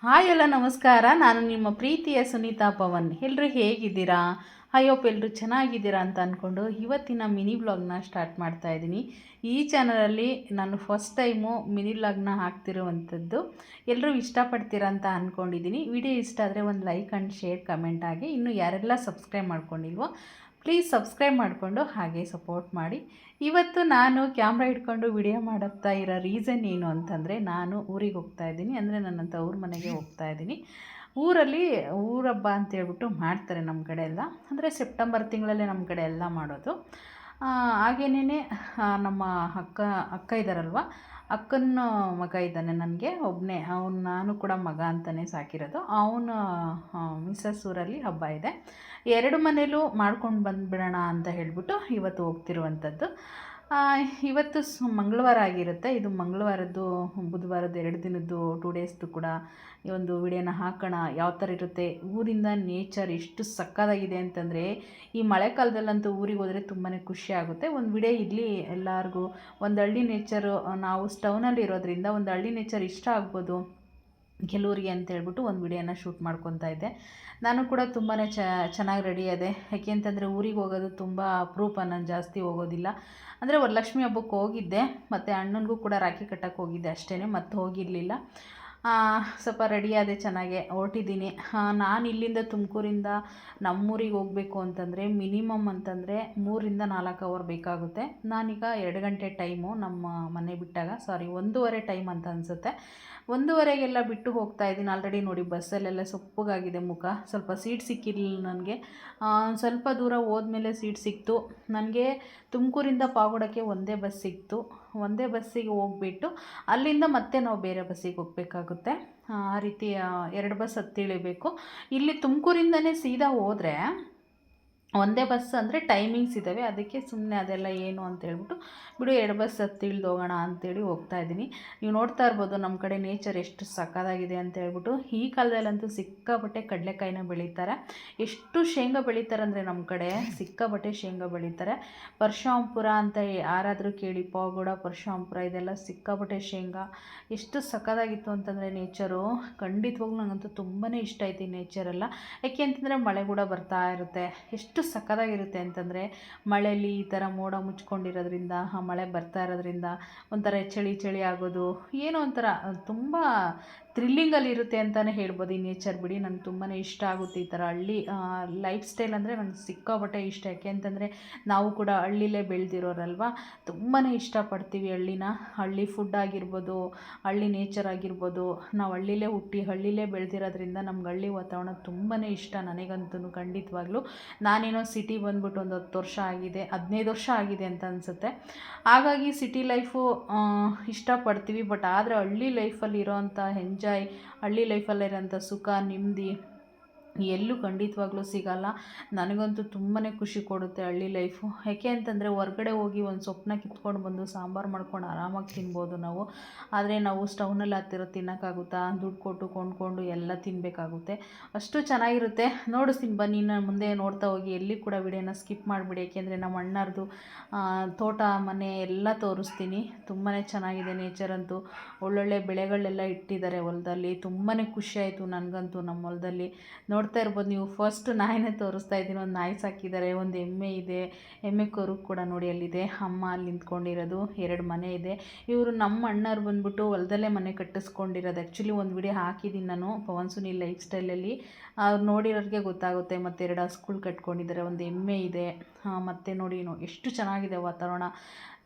Hi ಎಲ್ಲ ನಮಸ್ಕಾರ. ನಾನು ನಿಮ್ಮ ಪ್ರೀತಿಯ ಸುನೀತಾ ಪವನ್. ಎಲ್ಲರೂ ಹೇಗಿದ್ದೀರಾ? ಹೋಪ್ ಎಲ್ಲರೂ ಚೆನ್ನಾಗಿದ್ದೀರಾ ಅಂತ ಅಂದ್ಕೊಂಡು ಇವತ್ತಿನ ಮಿನಿ ವ್ಲಾಗ್ನ ಸ್ಟಾರ್ಟ್ ಮಾಡ್ತಾ ಇದ್ದೀನಿ. ಈ ಚಾನಲಲ್ಲಿ ನಾನು ಫಸ್ಟ್ ಟೈಮು ಮಿನಿ ವ್ಲಾಗ್ನ ಹಾಕ್ತಿರುವಂಥದ್ದು. ಎಲ್ಲರೂ ಇಷ್ಟಪಡ್ತೀರಾ ಅಂತ ಅಂದ್ಕೊಂಡಿದ್ದೀನಿ. ವಿಡಿಯೋ ಇಷ್ಟ ಆದರೆ ಒಂದು ಲೈಕ್ ಆ್ಯಂಡ್ ಶೇರ್ ಕಮೆಂಟ್ ಆಗಿ. ಇನ್ನು ಯಾರೆಲ್ಲ ಸಬ್ಸ್ಕ್ರೈಬ್ ಮಾಡ್ಕೊಂಡಿಲ್ವೋ ಪ್ಲೀಸ್ ಸಬ್ಸ್ಕ್ರೈಬ್ ಮಾಡಿಕೊಂಡು ಹಾಗೆ ಸಪೋರ್ಟ್ ಮಾಡಿ. ಇವತ್ತು ನಾನು ಕ್ಯಾಮ್ರಾ ಇಟ್ಕೊಂಡು ವಿಡಿಯೋ ಮಾಡುತ್ತಾ ಇರೋ ರೀಸನ್ ಏನು ಅಂತಂದರೆ, ನಾನು ಊರಿಗೆ ಹೋಗ್ತಾ ಇದ್ದೀನಿ. ಅಂದರೆ ನನ್ನ ತವ್ರ ಮನೆಗೆ ಹೋಗ್ತಾ ಇದ್ದೀನಿ. ಊರಲ್ಲಿ ಊರಬ್ಬ ಅಂತೇಳ್ಬಿಟ್ಟು ಮಾಡ್ತಾರೆ ನಮ್ಮ ಕಡೆ ಎಲ್ಲ. ಅಂದರೆ ಸೆಪ್ಟೆಂಬರ್ ತಿಂಗಳಲ್ಲೇ ನಮ್ಮ ಕಡೆ ಎಲ್ಲ ಮಾಡೋದು. ಹಾಗೇನೇ ನಮ್ಮ ಅಕ್ಕ ಇದ್ದಾರಲ್ವ, ಅಕ್ಕನ ಮಗ ಇದ್ದಾನೆ ನನಗೆ ಒಬ್ಬನೇ. ನಾನು ಕೂಡ ಮಗ ಅಂತಲೇ ಸಾಕಿರೋದು. ಅವನ ಮಿಸ್ಸಸ್ ಊರಲ್ಲಿ ಹಬ್ಬ ಇದೆ. ಎರಡು ಮನೇಲೂ ಮಾಡ್ಕೊಂಡು ಬಂದುಬಿಡೋಣ ಅಂತ ಹೇಳಿಬಿಟ್ಟು ಇವತ್ತು ಹೋಗ್ತಿರುವಂಥದ್ದು. ಇವತ್ತು ಮಂಗಳವಾರ ಆಗಿರುತ್ತೆ. ಇದು ಮಂಗಳವಾರದ್ದು ಬುಧವಾರದ್ದು 2 ದಿನದ್ದು 2 ಡೇಸ್ದು ಕೂಡ ಈ ಒಂದು ವಿಡಿಯೋನ ಹಾಕೋಣ. ಯಾವ ಥರ ಇರುತ್ತೆ ಊರಿಂದ ನೇಚರ್ ಎಷ್ಟು ಸಕ್ಕತ್ತಾಗಿದೆ ಅಂತಂದರೆ, ಈ ಮಳೆಗಾಲದಲ್ಲಂತೂ ಊರಿಗೆ ಹೋದರೆ ತುಂಬಾ ಖುಷಿ ಆಗುತ್ತೆ. ಒಂದು ವಿಡಿಯೋ ಇರಲಿ ಎಲ್ಲರಿಗೂ. ಒಂದು ಹಳ್ಳಿ ನೇಚರು, ನಾವು ಟೌನಲ್ಲಿ ಇರೋದ್ರಿಂದ ಒಂದು ಹಳ್ಳಿ ನೇಚರ್ ಇಷ್ಟ ಆಗ್ಬೋದು ಕೆಲವರಿಗೆ ಅಂತ ಹೇಳ್ಬಿಟ್ಟು ಒಂದು ವಿಡಿಯೋನ ಶೂಟ್ ಮಾಡ್ಕೊತಾ ಇದ್ದೆ. ನಾನು ಕೂಡ ತುಂಬಾ ಚೆನ್ನಾಗಿ ರೆಡಿ ಆದೆ. ಯಾಕೆ ಅಂತಂದರೆ ಊರಿಗೆ ಹೋಗೋದು ತುಂಬ ಅಪರೂಪ. ನಾನು ಜಾಸ್ತಿ ಹೋಗೋದಿಲ್ಲ. ಅಂದರೆ ವರಲಕ್ಷ್ಮಿ ಹಬ್ಬಕ್ಕೆ ಹೋಗಿದ್ದೆ, ಮತ್ತು ಅಣ್ಣನಿಗೂ ಕೂಡ ರಾಖಿ ಕಟ್ಟಕ್ಕೆ ಹೋಗಿದ್ದೆ ಅಷ್ಟೇ, ಮತ್ತೆ ಹೋಗಿರಲಿಲ್ಲ. ಸ್ವಲ್ಪ ರೆಡಿ ಆದೆ, ಚೆನ್ನಾಗೆ ಹೊರಟಿದ್ದೀನಿ. ನಾನು ಇಲ್ಲಿಂದ ತುಮಕೂರಿಂದ ನಮ್ಮೂರಿಗೆ ಹೋಗಬೇಕು ಅಂತಂದರೆ ಮಿನಿಮಮ್ ಅಂತಂದರೆ 3 ರಿಂದ 4 ಅವರ್ ಬೇಕಾಗುತ್ತೆ. ನಾನೀಗ 2 ಗಂಟೆ ಟೈಮು ನಮ್ಮ ಮನೆ ಬಿಟ್ಟಾಗ, 1:30 ಟೈಮ್ ಅಂತ ಅನಿಸುತ್ತೆ. 1:30ಗೆಲ್ಲ ಬಿಟ್ಟು ಹೋಗ್ತಾ ಇದ್ದೀನಿ. ಆಲ್ರೆಡಿ ನೋಡಿ ಬಸ್ಸಲ್ಲೆಲ್ಲ ಸೊಪ್ಪಗಾಗಿದೆ ಮುಖ. ಸ್ವಲ್ಪ ಸೀಟ್ ಸಿಕ್ಕಿರಲಿಲ್ಲ ನನಗೆ. ಸ್ವಲ್ಪ ದೂರ ಹೋದ್ಮೇಲೆ ಸೀಟ್ ಸಿಕ್ತು ನನಗೆ. ತುಮಕೂರಿಂದ ಪಾವಗಡಕ್ಕೆ ಒಂದೇ ಬಸ್ ಸಿಕ್ತು. ಒಂದೇ ಬಸ್ಸಿಗೆ ಹೋಗ್ಬಿಟ್ಟು ಅಲ್ಲಿಂದ ಮತ್ತೆ ನಾವು ಬೇರೆ ಬಸ್ಸಿಗೆ ಹೋಗಬೇಕಾಗುತ್ತೆ. ಆ ರೀತಿ 2 ಬಸ್ ಹತ್ತಿಳಿಬೇಕು. ಇಲ್ಲಿ ತುಮಕೂರಿಂದನೇ ಸೀದಾ ಹೋದರೆ ಒಂದೇ ಬಸ್ ಅಂದರೆ ಟೈಮಿಂಗ್ಸ್ ಇದ್ದಾವೆ. ಅದಕ್ಕೆ ಸುಮ್ಮನೆ ಅದೆಲ್ಲ ಏನು ಅಂತ ಹೇಳ್ಬಿಟ್ಟು ಬಿಡು 2 ಬಸ್ ಹತ್ತಿ ಹೋಗೋಣ ಅಂತೇಳಿ ಹೋಗ್ತಾ ಇದ್ದೀನಿ. ನೀವು ನೋಡ್ತಾ ಇರ್ಬೋದು ನಮ್ಮ ಕಡೆ ನೇಚರ್ ಎಷ್ಟು ಸಕ್ಕತ್ತಾಗಿದೆ ಅಂತ ಹೇಳ್ಬಿಟ್ಟು. ಈ ಕಾಲದಲ್ಲಂತೂ ಸಿಕ್ಕಾಪಟ್ಟೆ ಕಡಲೆಕಾಯಿನ ಬೆಳೀತಾರೆ. ಎಷ್ಟು ಶೇಂಗಾ ಬೆಳೀತಾರೆ ಅಂದರೆ ನಮ್ಮ ಕಡೆ ಸಿಕ್ಕಾಪಟ್ಟೆ ಶೇಂಗಾ ಬೆಳೀತಾರೆ. ಪರಶುರಾಂಪುರ ಅಂತ ಯಾರಾದರೂ ಕೇಳಿ, ಪಾವಗಡ ಪರಶುರಾಂಪುರ ಇದೆಲ್ಲ ಸಿಕ್ಕಾಪಟ್ಟೆ ಶೇಂಗಾ. ಎಷ್ಟು ಸಕ್ಕತ್ತಾಗಿತ್ತು ಅಂತಂದರೆ ನೇಚರು. ಖಂಡಿತವಾಗ್ಲೂ ನನಗಂತೂ ತುಂಬಾ ಇಷ್ಟ ಆಯ್ತು ಈ ನೇಚರೆಲ್ಲ. ಯಾಕೆ ಅಂತಂದರೆ ಮಳೆ ಕೂಡ ಬರ್ತಾ ಇರುತ್ತೆ. ಎಷ್ಟು ಸಕ್ಕತ್ತಾಗಿರುತ್ತೆ ಅಂತಂದರೆ, ಮಳೆಯಲ್ಲಿ ಈ ಥರ ಮೋಡ ಮುಚ್ಕೊಂಡಿರೋದ್ರಿಂದ, ಆ ಮಳೆ ಬರ್ತಾ ಇರೋದ್ರಿಂದ ಒಂಥರ ಚಳಿ ಆಗೋದು, ಏನೋ ಒಂಥರ ತುಂಬ ಥ್ರಿಲ್ಲಿಂಗಲ್ಲಿರುತ್ತೆ ಅಂತಲೇ ಹೇಳ್ಬೋದು ಈ ನೇಚರ್. ಬಿಡಿ, ನನಗೆ ತುಂಬಾ ಇಷ್ಟ ಆಗುತ್ತೆ ಈ ಥರ ಹಳ್ಳಿ ಲೈಫ್ ಸ್ಟೈಲ್ ಅಂದರೆ ನನಗೆ ಸಿಕ್ಕಾಪಟ್ಟೆ ಇಷ್ಟ. ಯಾಕೆ ಅಂತಂದರೆ ನಾವು ಕೂಡ ಹಳ್ಳಿಲೇ ಬೆಳೆದಿರೋರಲ್ವ, ತುಂಬಾ ಇಷ್ಟಪಡ್ತೀವಿ ಹಳ್ಳಿನ. ಹಳ್ಳಿ ಫುಡ್ ಆಗಿರ್ಬೋದು, ಹಳ್ಳಿ ನೇಚರ್ ಆಗಿರ್ಬೋದು. ನಾವು ಹಳ್ಳಿಲೇ ಹುಟ್ಟಿ ಹಳ್ಳಿಲೇ ಬೆಳೆದಿರೋದ್ರಿಂದ ನಮ್ಗೆ ಹಳ್ಳಿ ವಾತಾವರಣ ತುಂಬಾ ಇಷ್ಟ ನನಗಂತೂ. ಖಂಡಿತವಾಗ್ಲೂ ನಾನೇನೋ ಸಿಟಿ ಬಂದ್ಬಿಟ್ಟು ಒಂದು 10 ವರ್ಷ ಆಗಿದೆ, 15 ವರ್ಷ ಆಗಿದೆ ಅಂತ ಅನಿಸುತ್ತೆ. ಹಾಗಾಗಿ ಸಿಟಿ ಲೈಫು ಇಷ್ಟಪಡ್ತೀವಿ. ಬಟ್ ಆದರೆ ಹಳ್ಳಿ ಲೈಫಲ್ಲಿ ಇರೋವಂಥ ಹಳ್ಳಿ ಲೈಫಲ್ಲಿರೋಂಥ ಸುಖ ನೆಮ್ಮದಿ ಎಲ್ಲೂ ಖಂಡಿತವಾಗ್ಲೂ ಸಿಗಲ್ಲ. ನನಗಂತೂ ತುಂಬಾ ಖುಷಿ ಕೊಡುತ್ತೆ ಹಳ್ಳಿ ಲೈಫು. ಯಾಕೆ ಅಂತಂದರೆ ಹೊರ್ಗಡೆ ಹೋಗಿ ಒಂದು ಸೊಪ್ಪನ್ನ ಕಿತ್ಕೊಂಡು ಬಂದು ಸಾಂಬಾರು ಮಾಡ್ಕೊಂಡು ಆರಾಮಾಗಿ ತಿನ್ಬೋದು ನಾವು. ಆದರೆ ನಾವು ಸ್ಟವ್ನಲ್ಲಿ ಹತ್ತಿರೋ ತಿನ್ನೋಕ್ಕಾಗುತ್ತಾ? ದುಡ್ಡು ಕೊಟ್ಟು ಕೊಂಡ್ಕೊಂಡು ಎಲ್ಲ ತಿನ್ನಬೇಕಾಗುತ್ತೆ. ಅಷ್ಟು ಚೆನ್ನಾಗಿರುತ್ತೆ. ನೋಡಿಸ್ತೀನಿ ಬನ್ನಿ, ನಾನು ಮುಂದೆ ನೋಡ್ತಾ ಹೋಗಿ. ಎಲ್ಲಿ ಕೂಡ ವಿಡಿಯೋನ ಸ್ಕಿಪ್ ಮಾಡಿಬಿಡಿ. ಯಾಕೆಂದರೆ ನಮ್ಮ ಅಣ್ಣರದು ತೋಟ ಮನೆ ಎಲ್ಲ ತೋರಿಸ್ತೀನಿ. ತುಂಬಾ ಚೆನ್ನಾಗಿದೆ ನೇಚರ್ ಅಂತೂ. ಒಳ್ಳೊಳ್ಳೆ ಬೆಳೆಗಳೆಲ್ಲ ಇಟ್ಟಿದ್ದಾರೆ ಹೊಲದಲ್ಲಿ. ತುಂಬಾ ಖುಷಿ ಆಯಿತು ನನಗಂತೂ ನಮ್ಮ ಹೊಲದಲ್ಲಿ. ನೋಡ್ತಾ ಇರ್ಬೋದು ನೀವು. ಫಸ್ಟ್ ನಾಯಿನೇ ತೋರಿಸ್ತಾ ಇದ್ದೀನಿ. ಒಂದು ನಾಯಿ ಸಾಕಿದ್ದಾರೆ, ಒಂದು ಎಮ್ಮೆ ಇದೆ. ಎಮ್ಮೆ ಕರು ಕೂಡ ನೋಡಿ ಅಲ್ಲಿದೆ. ಅಮ್ಮ ಅಲ್ಲಿ ನಿಂತ್ಕೊಂಡಿರೋದು. 2 ಮನೆ ಇದೆ. ಇವರು ನಮ್ಮ ಅಣ್ಣವ್ರು ಬಂದ್ಬಿಟ್ಟು ಹೊಲದಲ್ಲೇ ಮನೆ ಕಟ್ಟಿಸ್ಕೊಂಡಿರೋದು. ಆ್ಯಕ್ಚುಲಿ ಒಂದು ವಿಡಿಯೋ ಹಾಕಿದ್ದೀನಿ ನಾನು ಪವನ್ ಸುನೀಲ್ ಲೈಫ್ ಸ್ಟೈಲಲ್ಲಿ. ಅವ್ರು ನೋಡಿರೋರಿಗೆ ಗೊತ್ತಾಗುತ್ತೆ. ಮತ್ತು 2 ಹಸುಗಳು ಕಟ್ಕೊಂಡಿದ್ದಾರೆ, ಒಂದು ಎಮ್ಮೆ ಇದೆ. ಮತ್ತು ನೋಡಿ ಎಷ್ಟು ಚೆನ್ನಾಗಿದೆ ವಾತಾವರಣ.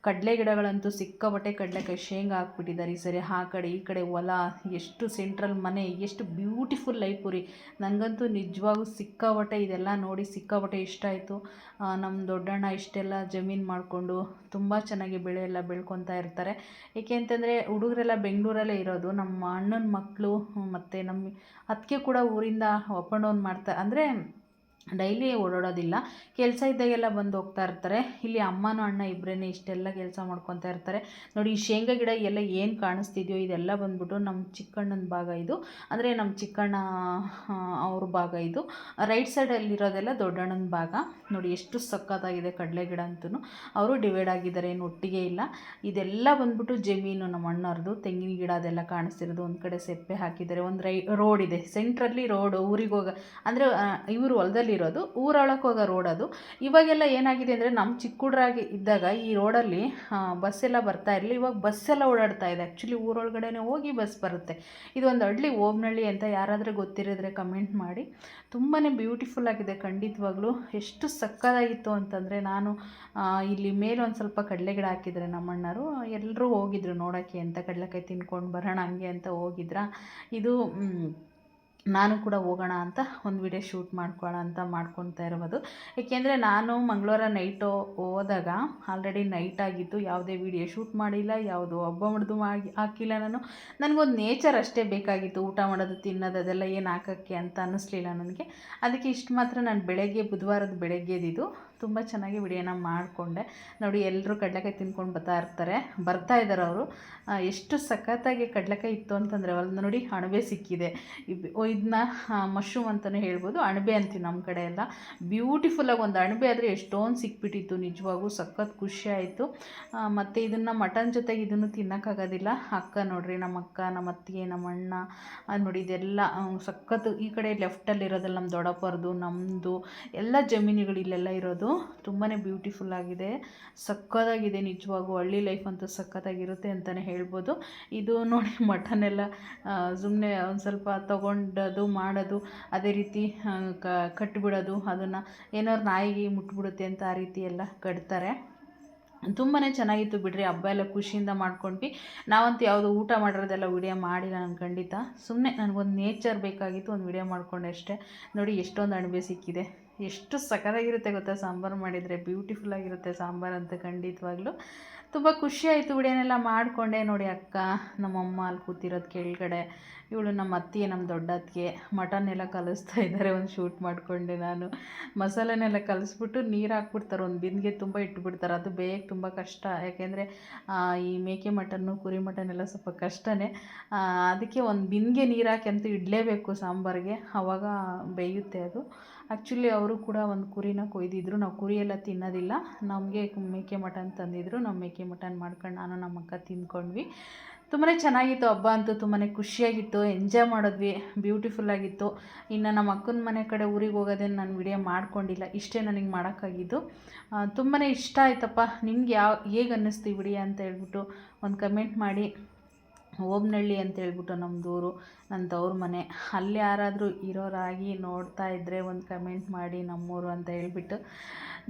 ಕಡಲೆ ಗಿಡಗಳಂತೂ ಸಿಕ್ಕಾಪಟ್ಟೆ ಕಡಲೆಕಾಯಿ ಶೇಂಗಾ ಹಾಕ್ಬಿಟ್ಟಿದ್ದಾರೆ ಈ ಸರಿ. ಆ ಕಡೆ ಈ ಕಡೆ ಹೊಲ, ಎಷ್ಟು ಸೆಂಟ್ರಲ್ ಮನೆ, ಎಷ್ಟು ಬ್ಯೂಟಿಫುಲ್ ಲೈಫು ರೀ. ನನಗಂತೂ ನಿಜವಾಗೂ ಸಿಕ್ಕಾಪಟ್ಟೆ ಇದೆಲ್ಲ ನೋಡಿ ಸಿಕ್ಕಾಪಟ್ಟೆ ಇಷ್ಟ ಆಯಿತು. ನಮ್ಮ ದೊಡ್ಡಣ್ಣ ಇಷ್ಟೆಲ್ಲ ಜಮೀನು ಮಾಡಿಕೊಂಡು ತುಂಬ ಚೆನ್ನಾಗಿ ಬೆಳೆ ಎಲ್ಲ ಬೆಳ್ಕೊತಾ ಇರ್ತಾರೆ. ಏಕೆ ಅಂತಂದರೆ ಹುಡುಗರೆಲ್ಲ ಬೆಂಗಳೂರಲ್ಲೇ ಇರೋದು. ನಮ್ಮ ಅಣ್ಣನ ಮಕ್ಕಳು ಮತ್ತು ನಮ್ಮ ಅತ್ತಿಗೆ ಕೂಡ ಊರಿಂದ ಅಪ್ ಆ್ಯಂಡ್ ಡೌನ್ ಮಾಡ್ತಾ, ಅಂದರೆ ಡೈಲಿ ಓಡಾಡೋದಿಲ್ಲ, ಕೆಲಸ ಇದ್ದಾಗೆಲ್ಲ ಬಂದು ಹೋಗ್ತಾ ಇರ್ತಾರೆ. ಇಲ್ಲಿ ಅಮ್ಮನೂ ಅಣ್ಣ ಇಬ್ಬರೇ ಇಷ್ಟೆಲ್ಲ ಕೆಲಸ ಮಾಡ್ಕೊತಾ ಇರ್ತಾರೆ. ನೋಡಿ ಈ ಶೇಂಗಾ ಗಿಡ ಎಲ್ಲ ಏನು ಕಾಣಿಸ್ತಿದೆಯೋ ಇದೆಲ್ಲ ಬಂದ್ಬಿಟ್ಟು ನಮ್ಮ ಚಿಕ್ಕಣ್ಣನ ಭಾಗ ಇದು, ಅಂದರೆ ನಮ್ಮ ಚಿಕ್ಕಣ್ಣ ಅವ್ರ ಭಾಗ ಇದು. ರೈಟ್ ಸೈಡಲ್ಲಿರೋದೆಲ್ಲ ದೊಡ್ಡಣ್ಣನ ಭಾಗ. ನೋಡಿ ಎಷ್ಟು ಸಕ್ಕತ್ತಾಗಿದೆ ಕಡಲೆ ಗಿಡ ಅಂತೂ. ಅವರು ಡಿವೈಡ್ ಆಗಿದ್ದಾರೆ, ಏನು ಒಟ್ಟಿಗೆ ಇಲ್ಲ. ಇದೆಲ್ಲ ಬಂದ್ಬಿಟ್ಟು ಜಮೀನು ನಮ್ಮ ಅಣ್ಣವ್ರದ್ದು. ತೆಂಗಿನ ಗಿಡ ಅದೆಲ್ಲ ಕಾಣಿಸ್ತಿರೋದು. ಒಂದು ಕಡೆ ಸೆಪ್ಪೆ ಹಾಕಿದ್ದಾರೆ. ಒಂದು ರೋಡ್ ಇದೆ ಸೆಂಟ್ರಲ್ಲಿ, ರೋಡ್ ಊರಿಗೆ ಹೋಗ ಅಂದರೆ ಇವರು ಹೊಲದಲ್ಲಿ ಇರೋದು, ಊರೊಳಕ್ಕೆ ಹೋಗೋ ರೋಡ್ ಅದು. ಇವಾಗೆಲ್ಲ ಏನಾಗಿದೆ ಅಂದರೆ ನಮ್ಮ ಚಿಕ್ಕ ಹುಡುಗರಾಗಿ ಇದ್ದಾಗ ಈ ರೋಡಲ್ಲಿ ಬಸ್ ಎಲ್ಲ ಬರ್ತಾ ಇರಲಿ, ಇವಾಗ ಬಸ್ ಎಲ್ಲ ಓಡಾಡ್ತಾ ಇದೆ. ಆ್ಯಕ್ಚುಲಿ ಊರೊಳಗಡೆ ಹೋಗಿ ಬಸ್ ಬರುತ್ತೆ. ಇದು ಒಂದು ಹಳ್ಳಿ, ಓಮ್ನಹಳ್ಳಿ ಅಂತ. ಯಾರಾದರೂ ಗೊತ್ತಿರಿದ್ರೆ ಕಮೆಂಟ್ ಮಾಡಿ. ತುಂಬಾ ಬ್ಯೂಟಿಫುಲ್ ಆಗಿದೆ ಖಂಡಿತವಾಗ್ಲೂ. ಎಷ್ಟು ಸಕ್ಕತ್ತಾಗಿತ್ತು ಅಂತಂದರೆ, ನಾನು ಇಲ್ಲಿ ಮೇಲೆ ಒಂದು ಸ್ವಲ್ಪ ಕಡಲೆ ಗಿಡ ಹಾಕಿದರೆ ನಮ್ಮಣ್ಣರು ಎಲ್ಲರೂ ಹೋಗಿದ್ರು ನೋಡೋಕ್ಕೆ ಅಂತ, ಕಡಲೆಕಾಯಿ ತಿನ್ಕೊಂಡು ಬರೋಣ ಹಂಗೆ ಅಂತ ಹೋಗಿದ್ರ. ಇದು ನಾನು ಕೂಡ ಹೋಗೋಣ ಅಂತ ಒಂದು ವಿಡಿಯೋ ಶೂಟ್ ಮಾಡ್ಕೊಳ್ಳೋಣ ಅಂತ ಮಾಡ್ಕೊತಾ ಇರೋದು. ಏಕೆಂದರೆ ನಾನು ಮಂಗಳವಾರ ನೈಟು ಹೋದಾಗ ಆಲ್ರೆಡಿ ನೈಟ್ ಆಗಿತ್ತು, ಯಾವುದೇ ವಿಡಿಯೋ ಶೂಟ್ ಮಾಡಿಲ್ಲ, ಯಾವುದು ಹಬ್ಬ ಮಾಡಿದು ಹಾಕಿಲ್ಲ. ನನಗೊಂದು ನೇಚರ್ ಅಷ್ಟೇ ಬೇಕಾಗಿತ್ತು. ಊಟ ಮಾಡೋದು ತಿನ್ನೋದು ಅದೆಲ್ಲ ಏನು ಹಾಕೋಕ್ಕೆ ಅಂತ ಅನ್ನಿಸ್ಲಿಲ್ಲ ನನಗೆ. ಅದಕ್ಕೆ ಇಷ್ಟು ಮಾತ್ರ ನಾನು ಬೆಳಗ್ಗೆ, ಬುಧವಾರದ ಬೆಳಗ್ಗೆದಿದ್ದು ತುಂಬ ಚೆನ್ನಾಗಿ ವಿಡಿಯೋನ ಮಾಡಿಕೊಂಡೆ. ನೋಡಿ ಎಲ್ಲರೂ ಕಡಲೆಕಾಯಿ ತಿನ್ಕೊಂಡು ಬರ್ತಾ ಇದ್ದಾರೆ ಅವರು. ಎಷ್ಟು ಸಖತ್ತಾಗಿ ಕಡಲೆಕಾಯಿ ಇತ್ತು ಅಂತಂದರೆ, ಅಲ್ಲಿ ನೋಡಿ ಅಣಬೆ ಸಿಕ್ಕಿದೆ. ಇದನ್ನ ಮಶ್ರೂಮ್ ಅಂತಲೇ ಹೇಳ್ಬೋದು, ಅಣಬೆ ಅಂತೀವಿ ನಮ್ಮ ಕಡೆ ಎಲ್ಲ. ಬ್ಯೂಟಿಫುಲ್ಲಾಗಿ ಒಂದು ಅಣಬೆ ಆದರೆ ಎಷ್ಟೊಂದು ಸಿಕ್ಬಿಟ್ಟಿತ್ತು, ನಿಜವಾಗೂ ಸಖತ್ ಖುಷಿ ಆಯಿತು. ಮತ್ತು ಇದನ್ನು ಮಟನ್ ಜೊತೆಗೆ ಇದನ್ನು ತಿನ್ನೋಕ್ಕಾಗೋದಿಲ್ಲ. ಅಕ್ಕ ನೋಡ್ರಿ, ನಮ್ಮ ಅಕ್ಕ, ನಮ್ಮ ಅತ್ತಿಗೆ, ನಮ್ಮ ಅಣ್ಣ, ನೋಡಿ ಇದೆಲ್ಲ ಸಖತ್ತು. ಈ ಕಡೆ ಲೆಫ್ಟಲ್ಲಿರೋದಲ್ಲ ನಮ್ಮ ದೊಡ್ಡಪ್ಪರದು, ನಮ್ಮದು ಎಲ್ಲ ಜಮೀನುಗಳು ಇಲ್ಲೆಲ್ಲ ಇರೋದು. ತುಂಬಾ ಬ್ಯೂಟಿಫುಲ್ ಆಗಿದೆ, ಸಕ್ಕತ್ತಾಗಿದೆ ನಿಜವಾಗೂ. ಹಳ್ಳಿ ಲೈಫ್ ಅಂತೂ ಸಕ್ಕತ್ತಾಗಿರುತ್ತೆ ಅಂತಲೇ ಹೇಳ್ಬೋದು. ಇದು ನೋಡಿ ಮಟನೆಲ್ಲ ಸುಮ್ಮನೆ ಒಂದು ಸ್ವಲ್ಪ ತೊಗೊಂಡದು ಮಾಡೋದು, ಅದೇ ರೀತಿ ಕಟ್ಟಿಬಿಡೋದು, ಅದನ್ನು ಏನಾದ್ರು ನಾಯಿಗೆ ಮುಟ್ಬಿಡುತ್ತೆ ಅಂತ ಆ ರೀತಿ ಎಲ್ಲ ಕಟ್ತಾರೆ. ತುಂಬಾ ಚೆನ್ನಾಗಿತ್ತು ಬಿಡ್ರಿ. ಹಬ್ಬ ಎಲ್ಲ ಖುಷಿಯಿಂದ ಮಾಡ್ಕೊಂಡ್ವಿ. ನಾವಂತೂ ಯಾವುದು ಊಟ ಮಾಡಿರೋದೆಲ್ಲ ವಿಡಿಯೋ ಮಾಡಿಲ್ಲ ನಾನು ಖಂಡಿತ. ಸುಮ್ಮನೆ ನನಗೊಂದು ನೇಚರ್ ಬೇಕಾಗಿತ್ತು, ಒಂದು ವಿಡಿಯೋ ಮಾಡ್ಕೊಂಡೆ ಅಷ್ಟೇ. ನೋಡಿ ಎಷ್ಟೊಂದು ಅಣಬೆ ಸಿಕ್ಕಿದೆ. ಎಷ್ಟು ಸಖತ್ತಾಗಿರುತ್ತೆ ಗೊತ್ತಾ ಸಾಂಬಾರು ಮಾಡಿದರೆ. ಬ್ಯೂಟಿಫುಲ್ಲಾಗಿರುತ್ತೆ ಸಾಂಬಾರು ಅಂತ ಖಂಡಿತವಾಗ್ಲೂ. ತುಂಬ ಖುಷಿಯಾಯಿತು ವಿಡಿಯೋನೆಲ್ಲ ಮಾಡಿಕೊಂಡೆ. ನೋಡಿ ಅಕ್ಕ, ನಮ್ಮಮ್ಮ ಅಲ್ಲಿ ಕೂತಿರೋದು ಕೆಳಗಡೆ, ಇವಳು ನಮ್ಮ ಅತ್ತಿಗೆ, ನಮ್ಮ ದೊಡ್ಡ ಅತ್ತಿಗೆ ಮಟನ್ ಎಲ್ಲ ಕಲಿಸ್ತಾ ಇದ್ದಾರೆ. ಒಂದು ಶೂಟ್ ಮಾಡಿಕೊಂಡೆ ನಾನು. ಮಸಾಲೆನೆಲ್ಲ ಕಲಿಸ್ಬಿಟ್ಟು ನೀರು ಹಾಕ್ಬಿಡ್ತಾರೆ, ಒಂದು ಬಿಂದಿಗೆ ತುಂಬ ಇಟ್ಬಿಡ್ತಾರೆ. ಅದು ಬೇಗ ತುಂಬ ಕಷ್ಟ, ಯಾಕೆಂದರೆ ಈ ಮೇಕೆ ಮಟನ್ನು, ಕುರಿ ಮಟನ್ ಎಲ್ಲ ಸ್ವಲ್ಪ ಕಷ್ಟನೇ. ಅದಕ್ಕೆ ಒಂದು ಬಿಂದಿಗೆ ನೀರು ಹಾಕಿ ಅಂತೂ ಇಡಲೇಬೇಕು ಸಾಂಬಾರಿಗೆ, ಆವಾಗ ಬೇಯುತ್ತೆ ಅದು. ಆ್ಯಕ್ಚುಲಿ ಅವರು ಕೂಡ ಒಂದು ಕುರಿನ ಕೊಯ್ದಿದ್ರು. ನಾವು ಕುರಿ ಎಲ್ಲ ತಿನ್ನೋದಿಲ್ಲ, ನಮಗೆ ಮೇಕೆ ಮಟನ್ ತಂದಿದ್ರು. ನಾವು ಮೇಕೆ ಮಟನ್ ಮಾಡ್ಕೊಂಡು ನಾನು ನಮ್ಮ ಅಕ್ಕ ತಿಂದ್ಕೊಂಡ್ವಿ. ತುಂಬಾ ಚೆನ್ನಾಗಿತ್ತು ಹಬ್ಬ ಅಂತೂ. ತುಂಬಾ ಖುಷಿಯಾಗಿತ್ತು, ಎಂಜಾಯ್ ಮಾಡಿದ್ವಿ, ಬ್ಯೂಟಿಫುಲ್ಲಾಗಿತ್ತು. ಇನ್ನು ನಮ್ಮ ಅಕ್ಕನ ಮನೆ ಕಡೆ ಊರಿಗೆ ಹೋಗೋದೇನು ನಾನು ವಿಡಿಯೋ ಮಾಡ್ಕೊಂಡಿಲ್ಲ. ಇಷ್ಟೇ ನನಗೆ ಮಾಡೋಕ್ಕಾಗಿದ್ದು. ತುಂಬಾ ಇಷ್ಟ ಆಯ್ತಪ್ಪ. ನಿಮ್ಗೆ ಹೇಗೆ ಅನ್ನಿಸ್ತು ಈ ವಿಡಿಯೋ ಅಂತ ಹೇಳ್ಬಿಟ್ಟು ಒಂದು ಕಮೆಂಟ್ ಮಾಡಿ. ಓಮ್ನಹಳ್ಳಿ ಅಂತೇಳ್ಬಿಟ್ಟು ನಮ್ಮದೂರು, ನನ್ನ ತವ್ರ ಮನೆ. ಅಲ್ಲಿ ಯಾರಾದರೂ ಇರೋರಾಗಿ ನೋಡ್ತಾ ಇದ್ದರೆ ಒಂದು ಕಮೆಂಟ್ ಮಾಡಿ ನಮ್ಮೂರು ಅಂತ ಹೇಳ್ಬಿಟ್ಟು.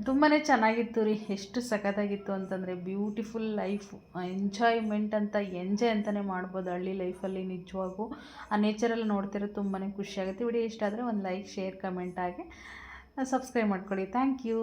ತುಂಬಾ ಚೆನ್ನಾಗಿತ್ತು ರೀ. ಎಷ್ಟು ಸಖತ್ತಾಗಿತ್ತು ಅಂತಂದರೆ, ಬ್ಯೂಟಿಫುಲ್ ಲೈಫ್, ಎಂಜಾಯ್ಮೆಂಟ್ ಅಂತ ಎಂಜಾಯ್ ಅಂತಲೇ ಮಾಡ್ಬೋದು ಹಳ್ಳಿ ಲೈಫಲ್ಲಿ ನಿಜವಾಗೂ. ಆ ನೇಚರೆಲ್ಲ ನೋಡ್ತಿರೋ ತುಂಬಾ ಖುಷಿಯಾಗುತ್ತೆ. ವಿಡಿಯೋ ಇಷ್ಟ ಆದರೆ ಒಂದು ಲೈಕ್, ಶೇರ್, ಕಮೆಂಟ್ ಆಗಿ ಸಬ್ಸ್ಕ್ರೈಬ್ ಮಾಡ್ಕೊಳ್ಳಿ. Thank you.